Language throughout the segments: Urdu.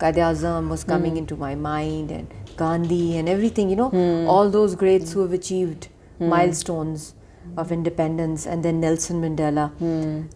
Qaid Azam was coming into my mind, and Gandhi and everything, all those greats who have achieved milestones of independence, and then Nelson Mandela.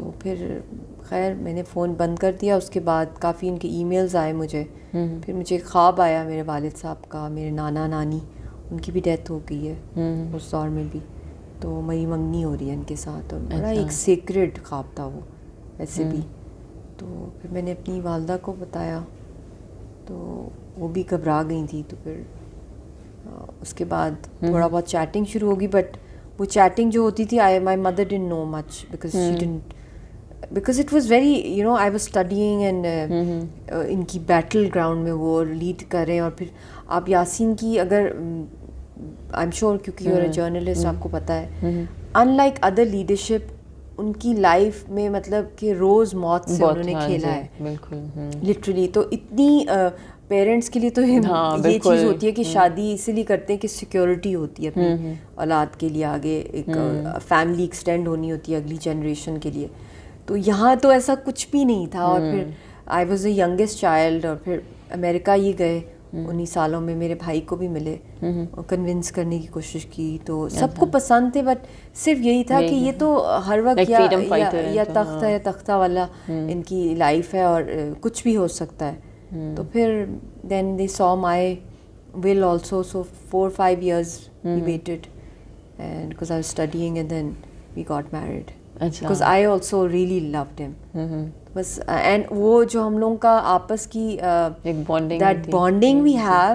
تو پھر خیر میں نے فون بند کر دیا. اس کے بعد کافی ان کے ای میلز آئے مجھے. پھر مجھے ایک خواب آیا میرے والد صاحب کا, میرے نانا نانی ان کی بھی ڈیتھ ہو گئی ہے اس دور میں بھی, تو میری منگنی ہو رہی ہے ان کے ساتھ, اور بڑا ایک سیکریٹ خواب تھا وہ ویسے بھی. تو پھر میں نے اپنی والدہ کو بتایا تو وہ بھی گھبرا گئی تھی. تو پھر اس کے بعد تھوڑا بہت چیٹنگ شروع ہوگی, بٹ وہ چیٹنگ جو ہوتی تھی my mother didn't know much because it was very you know I was studying and ان کی بیٹل گراؤنڈ میں وہ لیڈ کر رہے ہیں. اور پھر آپ یاسین کی اگر آئی ایم شیور کیونکہ یو آر اے جرنلسٹ آپ کو پتہ ہے, in like other leadership in کی لائف میں مطلب کہ روز موت سے انہوں نے کھیلا ہے بالکل لٹرلی. تو اتنی پیرنٹس کے لیے تو یہ چیز ہوتی ہے کہ شادی اسی لیے کرتے ہیں کہ سیکیورٹی ہوتی ہے اپنی اولاد کے لیے, آگے ایک فیملی ایکسٹینڈ ہونی ہوتی ہے اگلی جنریشن کے لیے. تو یہاں تو ایسا کچھ بھی نہیں تھا. اور پھر I was a youngest child, اور پھر امریکہ ہی گئے 19 سالوں میں, میرے بھائی کو بھی ملے اور کنونس کرنے کی کوشش کی. تو سب کو پسند تھے, بٹ صرف یہی تھا کہ یہ تو ہر وقت یا تخت ہے تختہ والا ان کی لائف ہے اور کچھ بھی ہو سکتا ہے. تو پھر then they so my will also, so 4-5 years we waited, and because I was studying and then we got married because I also really loved him. بس اینڈ وہ جو ہم لوگوں کا آپس کی that bonding we have,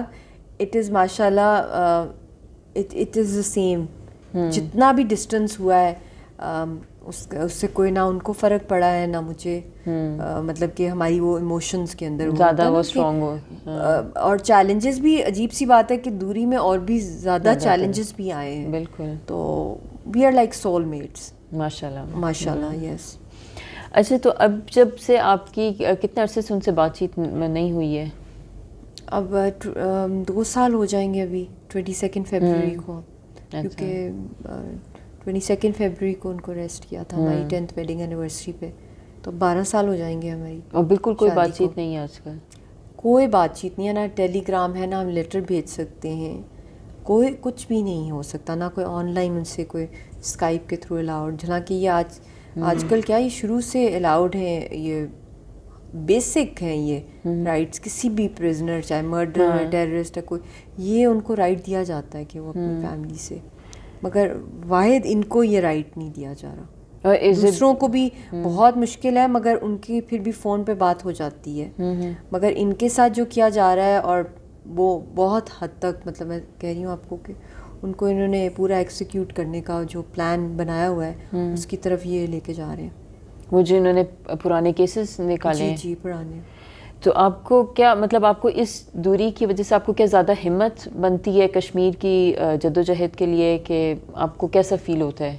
it is ماشاء اللہ اٹ از دا سیم. جتنا بھی ڈسٹینس ہوا ہے اس سے کوئی نہ ان کو فرق پڑا ہے نہ مجھے, مطلب کہ ہماری وہ ایموشنس کے اندر زیادہ وہ اسٹرانگ ہو. اور چیلنجز بھی, عجیب سی بات ہے کہ دوری میں اور بھی زیادہ چیلنجز بھی آئے ہیں بالکل. تو we are like soul mates ماشاء اللہ ماشاء اللہ. یس. اچھا, تو اب جب سے آپ کی کتنے عرصے سے ان سے بات چیت نہیں ہوئی ہے؟ اب 2 سال ہو جائیں گے ابھی 22 فیبروری کو, کیونکہ 22 فیبروری کو ان کو ریسٹ کیا تھا ہماری 10th ویڈنگ اینیورسری پہ. تو 12 سال ہو جائیں گے ہماری. اور بالکل کوئی بات چیت نہیں ہے آج کل؟ کوئی بات چیت نہیں ہے, نہ ٹیلی گرام ہے, نہ ہم لیٹر بھیج سکتے ہیں, کوئی کچھ بھی نہیں ہو سکتا, نہ کوئی آن لائن ان سے کوئی اسکائپ کے تھرو الاؤڈ. حالانکہ یہ آج کل کیا یہ شروع سے الاؤڈ ہیں, یہ بیسک ہیں یہ رائٹس کسی بھی پرزنر, چاہے مرڈر ہے, ٹیررسٹ ہے کوئی, یہ ان کو رائٹ دیا جاتا ہے کہ وہ اپنی فیملی سے, مگر واحد ان کو یہ رائٹ نہیں دیا جا رہا. دوسروں کو بھی بہت مشکل ہے, مگر ان کی پھر بھی فون پہ بات ہو جاتی ہے. مگر ان کے ساتھ جو کیا جا رہا ہے, اور وہ بہت حد تک, مطلب میں کہہ رہی ہوں آپ کو کہ ان کو انہوں نے پورا ایکسیکیوٹ کرنے کا جو پلان بنایا ہوا ہے اس کی طرف یہ لے کے جا رہے ہیں. وہ جو انہوں نے پرانے کیسز نکالے ہیں. جی پرانے. تو آپ کو کیا مطلب, آپ کو اس دوری کی وجہ سے آپ کو کیا زیادہ ہمت بنتی ہے کشمیر کی جدوجہد کے لیے, کہ آپ کو کیسا فیل ہوتا ہے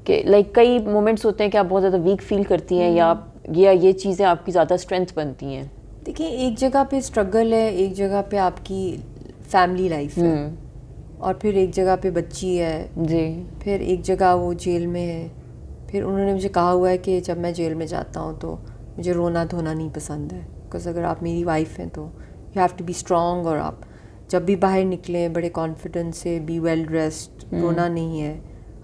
کہ لائک کئی مومنٹس ہوتے ہیں کہ آپ بہت زیادہ ویک فیل کرتی ہیں, یا یہ چیزیں آپ کی زیادہ اسٹرینتھ بنتی ہیں؟ دیکھیں, ایک جگہ پہ اسٹرگل ہے, ایک جگہ پہ آپ کی فیملی لائف ہے, اور پھر ایک جگہ پہ بچی ہے جی, پھر ایک جگہ وہ جیل میں ہے. پھر انہوں نے مجھے کہا ہوا ہے کہ جب میں جیل میں جاتا ہوں تو مجھے رونا دھونا نہیں پسند ہے, بیکاز اگر آپ میری وائف ہیں تو you have to be strong, اور آپ جب بھی باہر نکلیں بڑے کانفیڈنس سے, بی ویل ڈریسڈ, رونا نہیں ہے,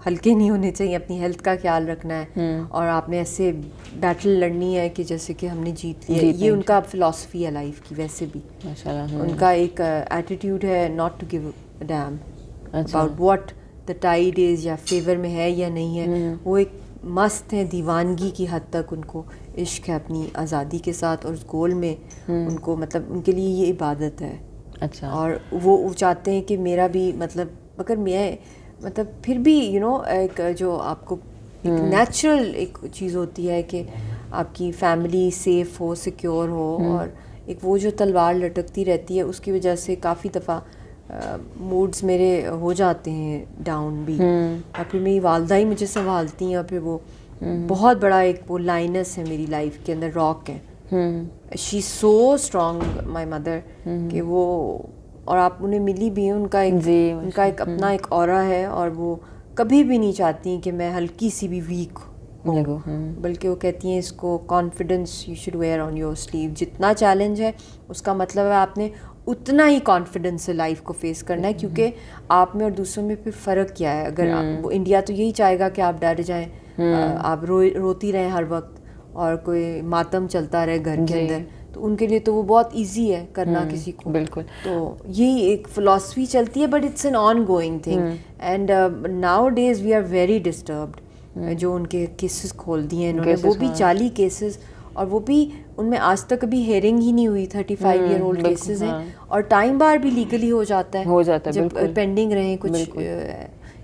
ہلکے نہیں ہونے چاہیے, اپنی ہیلتھ کا خیال رکھنا ہے, اور آپ نے ایسے بیٹل لڑنی ہے کہ جیسے کہ ہم نے جیت لیا. یہ ان کا فلاسفی ہے لائف کی. ویسے بھی ان کا ایک ایٹیٹیوڈ ہے not to give a damn about what the tide is, یا فیور میں ہے یا نہیں ہے. وہ ایک مست ہیں, دیوانگی کی حد تک ان کو عشق ہے اپنی آزادی کے ساتھ, اور اس گول میں ان کو, مطلب ان کے لیے یہ عبادت ہے. اچھا. اور وہ چاہتے ہیں کہ میرا بھی مطلب, مگر میں مطلب پھر بھی یو نو ایک جو آپ کو ایک نیچرل ایک چیز ہوتی ہے کہ آپ کی فیملی سیف ہو, سیکیور ہو, اور ایک وہ جو تلوار لٹکتی رہتی ہے اس کی وجہ سے کافی دفعہ موڈز میرے ہو جاتے ہیں ڈاؤن بھی. اور پھر میری والدہ ہی مجھے سنبھالتی ہیں, اور پھر وہ بہت بڑا ایک وہ لائنس ہے میری لائف کے اندر, راک ہے. شی از سو اسٹرانگ مائی مدر کہ وہ, اور آپ انہیں ملی بھی ہیں, ان کا ایک اپنا ایک اورا ہے, اور وہ کبھی بھی نہیں چاہتی کہ میں ہلکی سی بھی ویک ہوں, بلکہ وہ کہتی ہیں اس کو confidence you should wear on your sleeve. جتنا چیلنج ہے اس کا مطلب ہے آپ نے اتنا ہی کانفیڈنس سے لائف کو فیس کرنا ہے, کیونکہ آپ میں اور دوسروں میں پھر فرق کیا ہے. اگر وہ انڈیا تو یہی چاہے گا کہ آپ ڈر جائیں, آپ روتی رہیں ہر وقت اور کوئی ماتم چلتا رہے گھر کے اندر, تو ان کے لیے تو وہ بہت ایزی ہے کرنا کسی کو. بالکل. تو یہی ایک فلاسفی چلتی ہے, but it's an ongoing thing. And nowadays we are very disturbed. جو ان کے کیسز کھول دیے انہوں نے, وہ بھی 40 کیسز, اور وہ بھی ان میں آج تک ابھی ہیئرنگ ہی نہیں ہوئی. 35 ایئر اولڈ کیسز ہیں, اور ٹائم بار بھی لیگلی ہو جاتا ہے جب پینڈنگ رہیں کچھ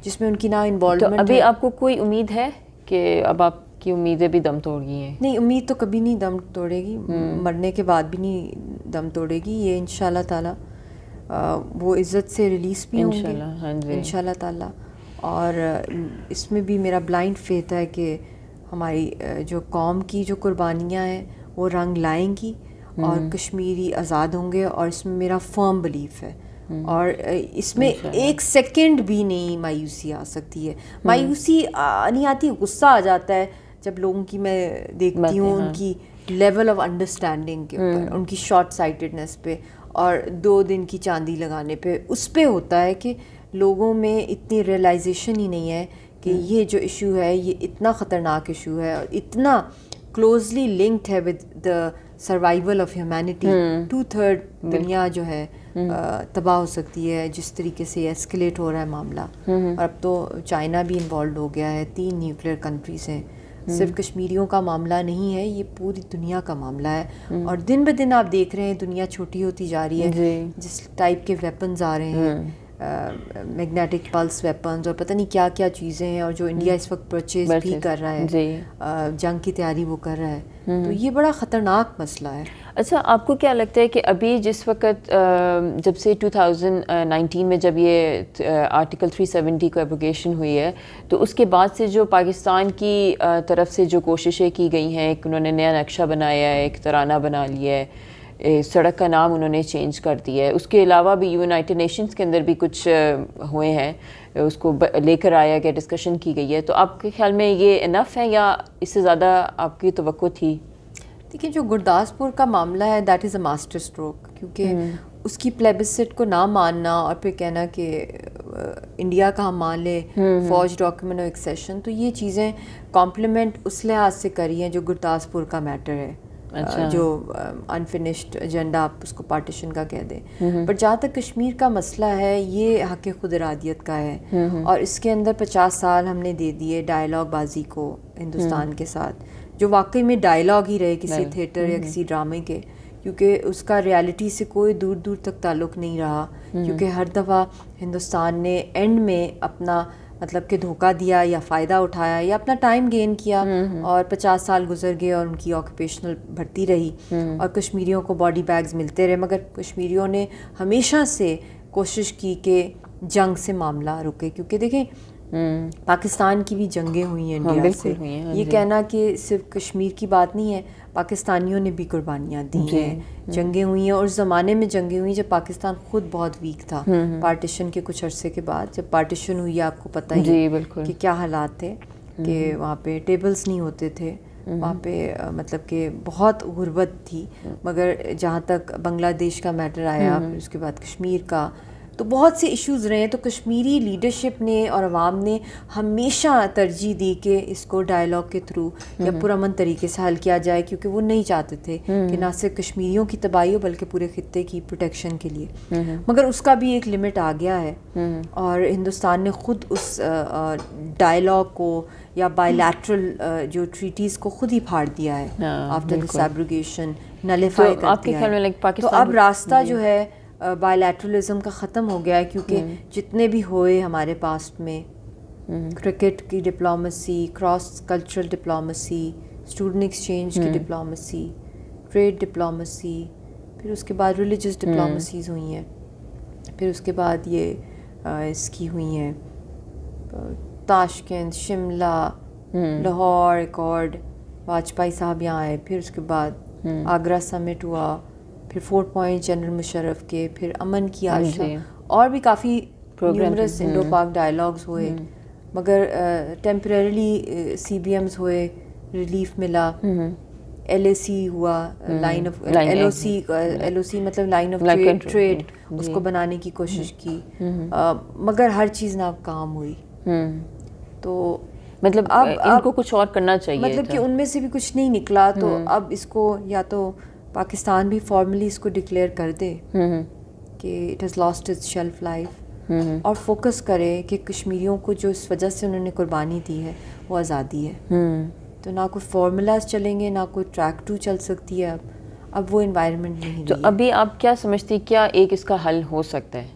جس میں ان کی نہ انوالومنٹ. تو ابھی آپ کو کوئی امید ہے کہ اب آپ کی امیدیں بھی دم توڑ گئی ہیں؟ نہیں, امید تو کبھی نہیں دم توڑے گی, مرنے کے بعد بھی نہیں دم توڑے گی. یہ انشاءاللہ تعالی وہ عزت سے ریلیز بھی ہوں گے انشاءاللہ تعالی. اور اس میں بھی میرا بلائنڈ فیتھ ہے کہ ہماری جو قوم کی جو قربانیاں ہیں وہ رنگ لائیں گی, اور کشمیری آزاد ہوں گے, اور اس میں میرا فرم بلیف ہے. اور اس میں ایک سیکنڈ بھی نہیں مایوسی آ سکتی ہے. مایوسی نہیں آتی, غصہ آ جاتا ہے جب لوگوں کی میں دیکھتی ہوں ان کی لیول آف انڈرسٹینڈنگ کے اوپر, ان کی شارٹ سائٹڈنس پہ, اور 2 دن کی چاندی لگانے پہ. اس پہ ہوتا ہے کہ لوگوں میں اتنی ریئلائزیشن ہی نہیں ہے کہ یہ جو ایشو ہے یہ اتنا خطرناک ایشو ہے, اور اتنا کلوزلی لنکڈ ہے with the survival of humanity. 2/3 دنیا جو ہے تباہ ہو سکتی ہے جس طریقے سے ایسکلیٹ ہو رہا ہے معاملہ. اور اب تو چائنا بھی انوالوڈ ہو گیا ہے, 3 نیوکلیئر کنٹریز ہیں. صرف کشمیریوں کا معاملہ نہیں ہے, یہ پوری دنیا کا معاملہ ہے. اور دن بہ دن آپ دیکھ رہے ہیں دنیا چھوٹی ہوتی جا رہی ہے. جس ٹائپ کے ویپنز آ رہے ہیں, میگنیٹک پلس ویپنز اور پتہ نہیں کیا کیا چیزیں ہیں, اور جو انڈیا اس وقت پرچیز بھی کر رہا ہے, جنگ کی تیاری وہ کر رہا ہے. تو یہ بڑا خطرناک مسئلہ ہے. اچھا, آپ کو کیا لگتا ہے کہ ابھی جس وقت جب سے 2019 میں جب یہ آرٹیکل 370 کو ایبروگیشن ہوئی ہے, تو اس کے بعد سے جو پاکستان کی طرف سے جو کوششیں کی گئی ہیں, ایک انہوں نے نیا نقشہ بنایا ہے, ایک ترانہ بنا لیا ہے, سڑک کا نام انہوں نے چینج کر دیا ہے, اس کے علاوہ بھی یونائٹڈ نیشنز کے اندر بھی کچھ ہوئے ہیں, اس کو لے کر آیا گیا, ڈسکشن کی گئی ہے. تو آپ کے خیال میں یہ انف ہے یا اس سے زیادہ آپ کی توقع تھی؟ دیکھیں, جو گرداسپور کا معاملہ ہے that is a master stroke, کیونکہ اس کی پلیبسٹ کو نہ ماننا اور پھر کہنا کہ انڈیا کا ہم مان لے فوج ڈاکیومنٹ آف ایکسیشن, تو یہ چیزیں کمپلیمنٹ اس لحاظ سے کری ہیں جو گرداسپور کا میٹر ہے, جو انفنشڈ ایجنڈا آپ اس کو پارٹیشن کا کہہ دیں. پر جہاں تک کشمیر کا مسئلہ ہے یہ حق خود ارادیت کا ہے, اور اس کے اندر 50 سال ہم نے دے دیے ڈائلاگ بازی کو ہندوستان کے ساتھ, جو واقعی میں ڈائلاگ ہی رہے کسی تھیٹر یا کسی ڈرامے کے, کیونکہ اس کا ریالٹی سے کوئی دور دور تک تعلق نہیں رہا. کیونکہ ہر دفعہ ہندوستان نے اینڈ میں اپنا مطلب کہ دھوکہ دیا یا فائدہ اٹھایا یا اپنا ٹائم گین کیا, اور 50 سال گزر گئے اور ان کی آکوپیشنل بڑھتی رہی, اور کشمیریوں کو باڈی بیگز ملتے رہے. مگر کشمیریوں نے ہمیشہ سے کوشش کی کہ جنگ سے معاملہ رکے, کیونکہ دیکھیں پاکستان کی بھی جنگیں ہوئی ہیں انڈیا سے. یہ کہنا کہ صرف کشمیر کی بات نہیں ہے, پاکستانیوں نے بھی قربانیاں دی ہیں, جنگیں ہوئی ہیں. اور اس زمانے میں جنگیں ہوئی جب پاکستان خود بہت ویک تھا, پارٹیشن کے کچھ عرصے کے بعد. جب پارٹیشن ہوئی آپ کو پتہ ہی کہ کیا حالات تھے, کہ وہاں پہ ٹیبلز نہیں ہوتے تھے, وہاں پہ مطلب کہ بہت غربت تھی. مگر جہاں تک بنگلہ دیش کا میٹر آیا, پھر اس کے بعد کشمیر کا, تو بہت سے ایشوز رہے ہیں. تو کشمیری لیڈرشپ نے اور عوام نے ہمیشہ ترجیح دی کہ اس کو ڈائلاگ کے تھرو یا پرامن طریقے سے حل کیا جائے, کیونکہ وہ نہیں چاہتے تھے کہ نہ صرف کشمیریوں کی تباہی ہو بلکہ پورے خطے کی پروٹیکشن کے لیے. مگر اس کا بھی ایک لمٹ آ گیا ہے, اور ہندوستان نے خود اس ڈائلاگ کو یا بائی لیٹرل جو ٹریٹیز کو خود ہی پھاڑ دیا ہے آفٹر دس ایبروگیشن, نلیفائی کر دیا ہے. تو اب راستہ جو ہے بائی لیٹرلزم کا ختم ہو گیا ہے, کیونکہ جتنے بھی ہوئے ہمارے پاسٹ میں, کرکٹ کی diplomacy, cross cultural diplomacy, student exchange کی ڈپلومسی, ٹریڈ ڈپلومسی, پھر اس کے بعد ریلیجس ڈپلومسیز ہوئی ہیں, پھر اس کے بعد یہ اس کی ہوئی ہیں تاشکند, شملہ, لاہور ایکارڈ, واجپئی صاحب یہاں آئے, پھر اس کے بعد آگرہ سمٹ ہوا, پھر 4 پوائنٹ جنرل مشرف کے, پھر امن کی آشا, اور بھی کافی نیومرس انڈو پاک ڈائلاگز ہوئے. مگر ٹیمپریرلی CBMs ہوئے, ریلیف ملا. LAC ہوا, لائن آف LOC مطلب لائن آف ٹریڈ, اس کو بنانے کی کوشش کی, مگر ہر چیز ناکام ہوئی. تو مطلب ان کو کچھ اور کرنا چاہیے, مطلب کہ ان میں سے بھی کچھ نہیں نکلا. تو اب اس کو یا تو پاکستان بھی فارملی اس کو ڈکلیئر کر دے کہ it has lost its shelf life, اور فوکس کرے کہ کشمیریوں کو جو اس وجہ سے انہوں نے قربانی دی ہے وہ آزادی ہے. تو نہ کوئی فارمولاز چلیں گے, نہ کوئی ٹریک 2 چل سکتی ہے. اب وہ انوائرمنٹ نہیں. تو ابھی آپ کیا سمجھتی, کیا ایک اس کا حل ہو سکتا ہے؟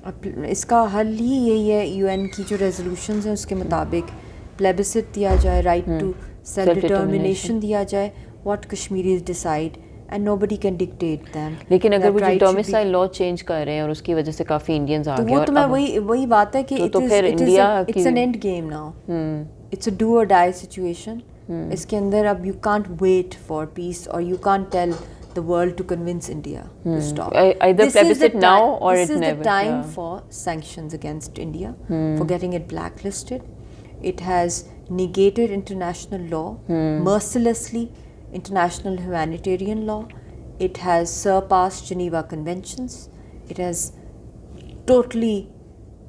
اب اس کا حل ہی یہی ہے, UN کی جو ریزولوشنز ہیں اس کے مطابق پلیبسٹ دیا جائے, رائٹ ٹو سیلف ڈٹرمنیشن دیا جائے, what Kashmiris decide and nobody can dictate them. لیکن اگر وہ جو ڈومیسائل لا چینج کر رہے ہیں اور اس کی وجہ سے کافی انڈینز آ گئے, وہ تو میں وہی بات ہے کہ it's an end game now, it's a do or die situation. اس کے اندر اب you can't wait for peace, اور you can't tell the world to convince India to stop. Either plebiscite now or it never. This is the time for sanctions against India, for getting it blacklisted. It has negated international law mercilessly, international humanitarian law. It has surpassed Geneva Conventions. It has totally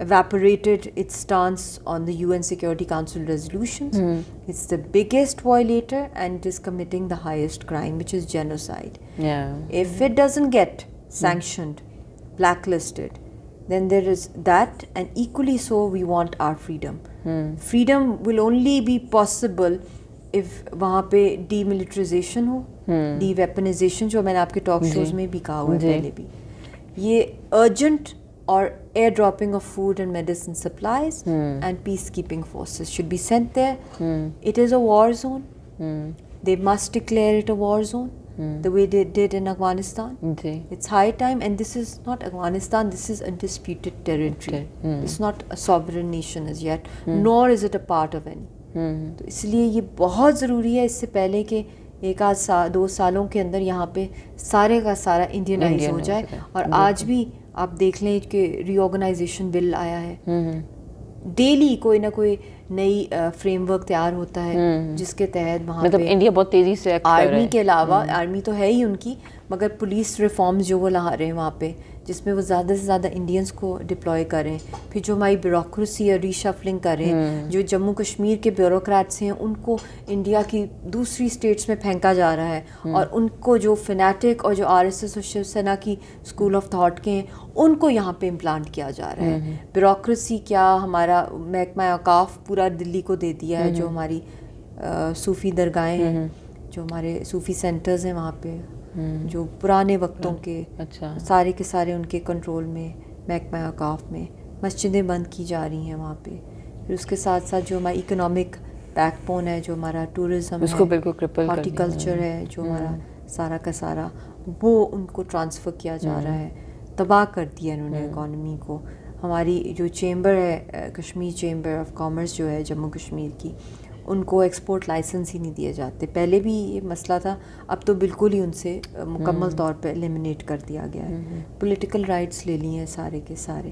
evaporated its stance on the UN Security Council resolutions. It's the biggest violator, and it is committing the highest crime, which is genocide. If it doesn't get sanctioned, blacklisted, then there is that, and equally so we want our freedom. Freedom will only be possible if وہاں پہ demilitarization ہو, de-weaponization, جو میں نے آپ کے ٹاک شوز میں بھی کہا ہوا ہے پہلے بھی. یہ urgent or airdropping of food and medicine supplies and peacekeeping forces should be sent there. It is a war zone. They must declare it a war zone, the way they did in Afghanistan. It's high time, and this is not Afghanistan, this is undisputed territory. It's not a sovereign nation as yet, nor is it a part of any. تو اس لیے یہ بہت ضروری ہے, اس سے پہلے کہ ایک آدھ 2 سالوں کے اندر یہاں پہ سارے کا سارا انڈینائز ہو جائے. اور آج بھی آپ دیکھ لیں کہ ری آرگنائزیشن بل آیا ہے, ڈیلی کوئی نہ کوئی نئی فریم ورک تیار ہوتا ہے جس کے تحت وہاں مطلب انڈیا بہت تیزی سے آرمی کے علاوہ, آرمی تو ہے ہی ان کی, مگر پولیس ریفارمز جو وہ لا رہے ہیں وہاں پہ, جس میں وہ زیادہ سے زیادہ انڈینس کو ڈپلوائے کریں. پھر جو ہماری بیوروکریسی ہے ریشفلنگ کریں, جو جموں کشمیر کے بیوروکریٹس ہیں ان کو انڈیا کی دوسری اسٹیٹس میں پھینکا جا رہا ہے, اور ان کو جو فنیٹک اور جو RSS اور شیو سینا کی اسکول آف تھاٹ کے ہیں ان کو یہاں پہ امپلانٹ کیا جا رہا ہے. بیوروکریسی کیا, ہمارا محکمہ اوقاف پورا دلی کو دے دیا ہے, جو ہماری صوفی درگاہیں ہیں, جو ہمارے صوفی سینٹرز ہیں وہاں پہ, جو پرانے وقتوں کے سارے کے سارے ان کے کنٹرول میں, محکمہ اوقاف میں. مسجدیں بند کی جا رہی ہیں وہاں پہ. پھر اس کے ساتھ ساتھ جو ہمارا اکنامک بیک بون ہے, جو ہمارا ٹورزم ہے, ہارٹیکلچر ہے, جو ہمارا سارا کا سارا, وہ ان کو ٹرانسفر کیا جا رہا ہے. تباہ کر دیا انہوں نے اکانومی کو. ہماری جو چیمبر ہے, کشمیر چیمبر آف کامرس جو ہے جموں کشمیر کی, ان کو ایکسپورٹ لائسنس ہی نہیں دیے جاتے. پہلے بھی یہ مسئلہ تھا, اب تو بالکل ہی ان سے مکمل طور پہ ایلیمنیٹ کر دیا گیا ہے. پولیٹیکل رائٹس لے لی ہیں سارے کے سارے.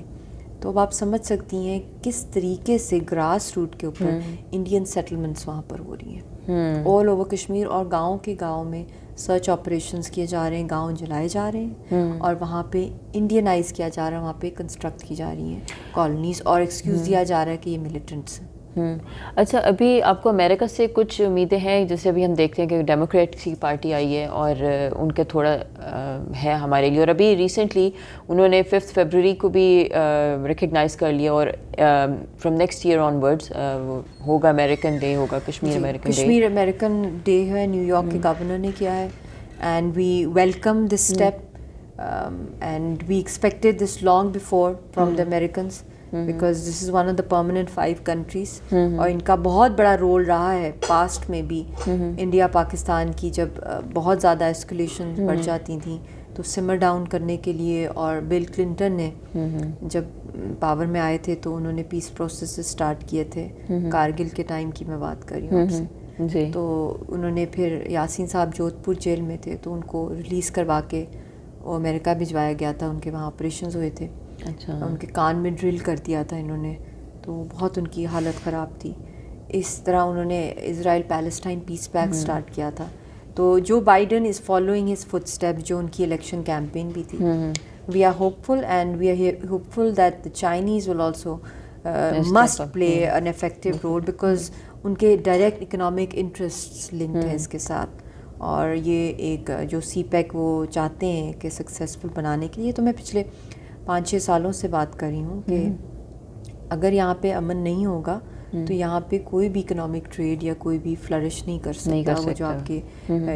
تو اب آپ سمجھ سکتی ہیں کس طریقے سے گراس روٹ کے اوپر انڈین سیٹلمنٹس وہاں پر ہو رہی ہیں آل اوور کشمیر. اور گاؤں کے گاؤں میں سرچ آپریشنس کیے جا رہے ہیں, گاؤں جلائے جا رہے ہیں, اور وہاں پہ انڈینائز کیا جا رہا ہے, وہاں پہ کنسٹرکٹ کی جا رہی ہیں کالونیز, اور ایکسکیوز دیا جا رہا ہے کہ یہ ملیٹنٹس ہیں. اچھا, ابھی آپ کو امریکہ سے کچھ امیدیں ہیں؟ جیسے ابھی ہم دیکھتے ہیں کہ ڈیموکریٹ کی پارٹی آئی ہے اور ان کا تھوڑا ہے ہمارے لیے, اور ابھی ریسنٹلی انہوں نے 5 فیبروری کو بھی ریکگنائز کر لیا, اور from next year on words ہوگا امیریکن ڈے, ہوگا Kashmir American day. Kashmir American day ہے, نیو یارک کے گورنر نے کیا ہے, and we welcome this step, and we expected this long before from the Americans, because this is one of the permanent 5 countries, اور ان کا بہت بڑا رول رہا ہے پاسٹ میں بھی. انڈیا پاکستان کی جب بہت زیادہ ایسکلیشن بڑھ جاتی تھیں تو سمر ڈاؤن کرنے کے لیے, اور بل کلنٹن نے جب پاور میں آئے تھے تو انہوں نے پیس پروسیس اسٹارٹ کیے تھے. کارگل کے ٹائم کی میں بات کر رہی ہوں آپ سے. تو انہوں نے پھر یاسین صاحب جودھ پور جیل میں تھے تو ان کو ریلیز کروا کے وہ امریکہ بھجوایا گیا تھا, ان کے وہاں آپریشنز ہوئے تھے. ان کے کان میں ڈرل کر دیا تھا انہوں نے, تو بہت ان کی حالت خراب تھی. اس طرح انہوں نے Israel Palestine peace pact start کیا تھا. تو Joe Biden is following his foot step جو ان کی الیکشن کیمپین بھی تھی. We are hopeful and we are hopeful that the Chinese will also must play an effective role because ان کے ڈائریکٹ اکنامک انٹرسٹس لنکڈ ہیں اس کے ساتھ. اور یہ ایک جو سی پیک وہ چاہتے ہیں کہ سکسیزفل بنانے کے لیے, تو میں پچھلے 5-6 سالوں سے بات کر رہی ہوں کہ اگر یہاں پہ امن نہیں ہوگا تو یہاں پہ کوئی بھی اکنامک ٹریڈ یا کوئی بھی فلرش نہیں کر سکتا. وہ جو آپ کے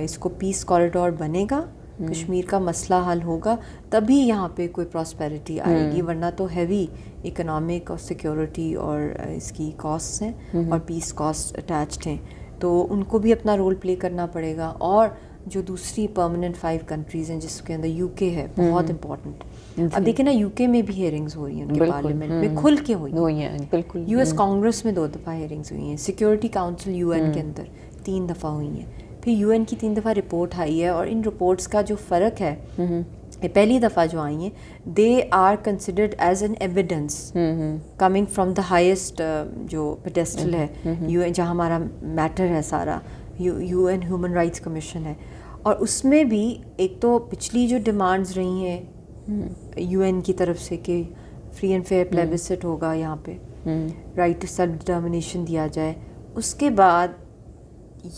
اس کو پیس کوریڈور بنے گا, کشمیر کا مسئلہ حل ہوگا, تبھی یہاں پہ کوئی پراسپیرٹی آئے گی, ورنہ تو ہیوی اکنامک اور سیکیورٹی اور اس کی کاسٹ ہیں اور پیس کاسٹ اٹیچڈ ہیں, تو ان کو بھی اپنا رول پلے کرنا پڑے گا. اور جو دوسری پرماننٹ 5 کنٹریز ہیں جس کے اندر یو کے ہے بہت امپورٹنٹ. اب دیکھیں نا, یو کے میں بھی ہیئرنگز ہو رہی ہیں ان کے پارلیمنٹ میں کھل کے ہوئی ہیں. بالکل یو ایس کانگریس میں 2 دفعہ ہیئرنگز ہوئی ہیں, سیکیورٹی کاؤنسل یو این کے اندر 3 دفعہ ہوئی ہیں, پھر یو این کی 3 دفعہ رپورٹ آئی ہے. اور ان رپورٹس کا جو فرق ہے, پہلی دفعہ جو آئی ہیں they are considered as an evidence coming from the highest جو پیڈیسٹل ہے یو این, جہاں ہمارا میٹر ہے سارا, U N human rights commission ہے. اور اس میں بھی ایک تو پچھلی جو ڈیمانڈز رہی ہیں یو این کی طرف سے کہ فری اینڈ فیئر پلیبسٹ ہوگا, یہاں پہ رائٹ ٹو سیلف ڈٹرمنیشن دیا جائے, اس کے بعد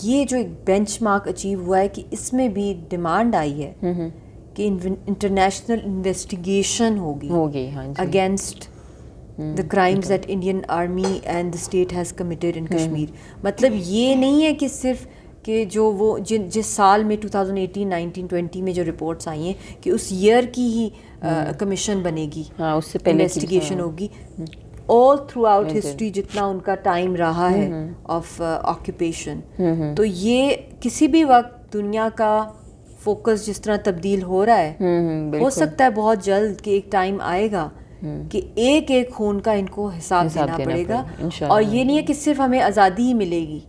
یہ جو ایک بینچ مارک اچیو ہوا ہے کہ اس میں بھی ڈیمانڈ آئی ہے کہ انٹرنیشنل انویسٹیگیشن ہوگی against the crimes that Indian army and the state has committed in Kashmir. مطلب یہ نہیں ہے کہ صرف کہ جو وہ جس سال میں 2018, 19, 20 میں جو رپورٹس آئی ہیں کہ اس ایئر کی ہی کمیشن بنے گی, اس سے پہلے انویسٹیگیشن ہوگی. آل تھرو آؤٹ ہسٹری جتنا ان کا ٹائم رہا ہے آف آکوپیشن, تو یہ کسی بھی وقت دنیا کا فوکس جس طرح تبدیل ہو رہا ہے, ہو سکتا ہے بہت جلد کہ ایک ٹائم آئے گا کہ ایک ایک خون کا ان کو حساب دینا پڑے گا. اور یہ نہیں ہے کہ صرف ہمیں آزادی ہی ملے گی,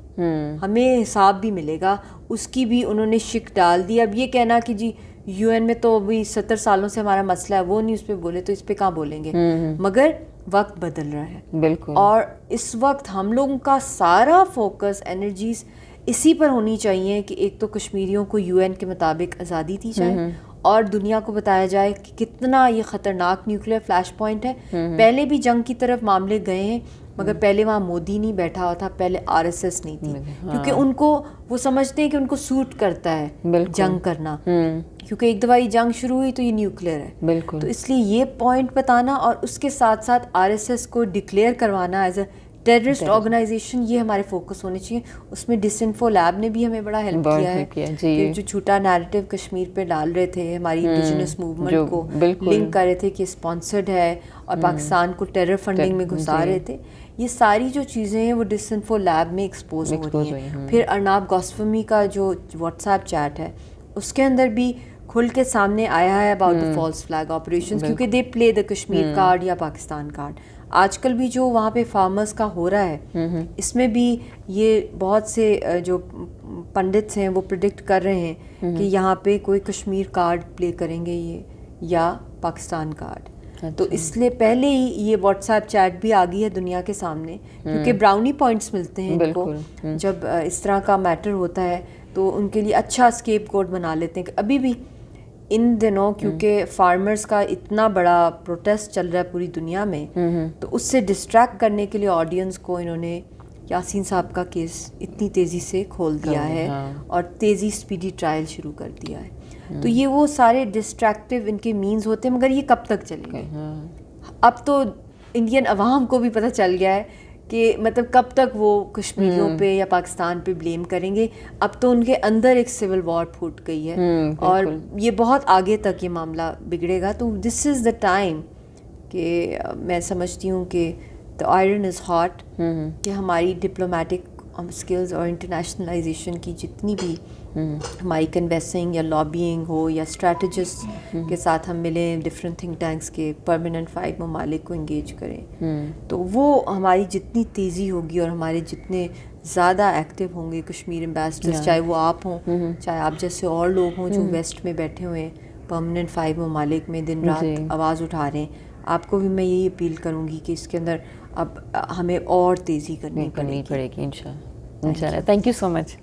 ہمیں حساب بھی ملے گا. اس کی بھی انہوں نے شک ڈال دی. اب یہ کہنا کہ جی یو این میں تو ابھی 70 سالوں سے ہمارا مسئلہ ہے, وہ نہیں اس پہ بولے تو اس پہ کہاں بولیں گے. مگر وقت بدل رہا ہے, بالکل, اور اس وقت ہم لوگوں کا سارا فوکس انرجیز اسی پر ہونی چاہیے کہ ایک تو کشمیریوں کو یو این کے مطابق آزادی دی جائے اور دنیا کو بتایا جائے کہ کتنا یہ خطرناک نیوکلیئر فلیش پوائنٹ ہے. پہلے بھی جنگ کی طرف معاملے گئے ہیں, مگر پہلے وہاں مودی نہیں بیٹھا ہوا تھا, پہلے آر ایس ایس نہیں تھی, کیونکہ ان کو وہ سمجھتے ہیں کہ ان کو سوٹ کرتا ہے جنگ کرنا, کیونکہ ایک دفعہ یہ جنگ شروع ہوئی تو یہ نیوکلیئر ہے. بالکل, تو اس لیے یہ پوائنٹ بتانا اور اس کے ساتھ ساتھ آر ایس ایس کو ڈکلیئر کروانا ایز اے ٹیررسٹ آرگنائزیشن, یہ ہمارے فوکس ہونے چاہیے. اس میں ڈس انفو لیب نے بھی ہمیں بڑا ہیلپ کیا ہے کہ جو جھوٹا نیریٹو کشمیر پہ ڈال رہے تھے, ہماری انڈیجنس موومنٹ کو لنک کر رہے تھے کہ اسپانسرڈ ہے اور پاکستان کو ٹیرر فنڈنگ میں گھسا رہے تھے, یہ ساری جو چیزیں ہیں وہ ڈس انفو لیب میں ایکسپوز ہو رہی ہیں. پھر ارناب گوسوامی کا جو واٹس ایپ چیٹ ہے اس کے اندر بھی کھل کے سامنے آیا ہے about the false flag operations, کیونکہ دے پلے دا کشمیر کارڈ یا پاکستان کارڈ. آج کل بھی جو وہاں پہ فارمرز کا ہو رہا ہے اس میں بھی یہ بہت سے جو پنڈتس ہیں وہ پریڈکٹ کر رہے ہیں کہ یہاں پہ کوئی کشمیر کارڈ پلے کریں گے یہ یا پاکستان کارڈ. تو اس لیے پہلے ہی یہ واٹس ایپ چیٹ بھی آ گئی ہے دنیا کے سامنے, کیونکہ براؤنی پوائنٹس ملتے ہیں ان کو جب اس طرح کا میٹر ہوتا ہے, تو ان کے لیے اچھا اسکیپ گوٹ بنا لیتے ہیں. کہ ابھی بھی ان دنوں کیونکہ فارمرز کا اتنا بڑا پروٹیسٹ چل رہا ہے پوری دنیا میں, تو اس سے ڈسٹریکٹ کرنے کے لیے آڈینس کو انہوں نے یاسین صاحب کا کیس اتنی تیزی سے کھول دیا ہے اور تیزی اسپیڈی ٹرائل شروع کر دیا ہے. تو یہ وہ سارے ڈسٹریکٹیو ان کے مینز ہوتے ہیں, مگر یہ کب تک چلیں گے؟ اب تو انڈین عوام کو بھی پتہ چل گیا ہے کہ مطلب کب تک وہ کشمیریوں پہ یا پاکستان پہ بلیم کریں گے. اب تو ان کے اندر ایک سول وار پھوٹ گئی ہے اور یہ بہت آگے تک یہ معاملہ بگڑے گا. تو دس از دا ٹائم کہ میں سمجھتی ہوں کہ دا آئرن از ہاٹ, کہ ہماری ڈپلومیٹک اسکلز اور انٹرنیشنلائزیشن کی جتنی بھی ہماری کنویسنگ یا لابینگ ہو یا اسٹریٹجسٹ کے ساتھ ہم ملیں, ڈفرینٹ تھنک ٹینکس کے پرماننٹ 5 ممالک کو انگیج کریں, تو وہ ہماری جتنی تیزی ہوگی اور ہمارے جتنے زیادہ ایکٹیو ہوں گے کشمیر ایمبیسڈرز, چاہے وہ آپ ہوں چاہے آپ جیسے اور لوگ ہوں جو ویسٹ میں بیٹھے ہوئے ہیں پرماننٹ 5 ممالک میں دن رات آواز اٹھا رہے ہیں, آپ کو بھی میں یہی اپیل کروں گی کہ اس کے اندر اب ہمیں اور تیزی کرنی پڑے گی. انشاءاللہ. Thank you so much.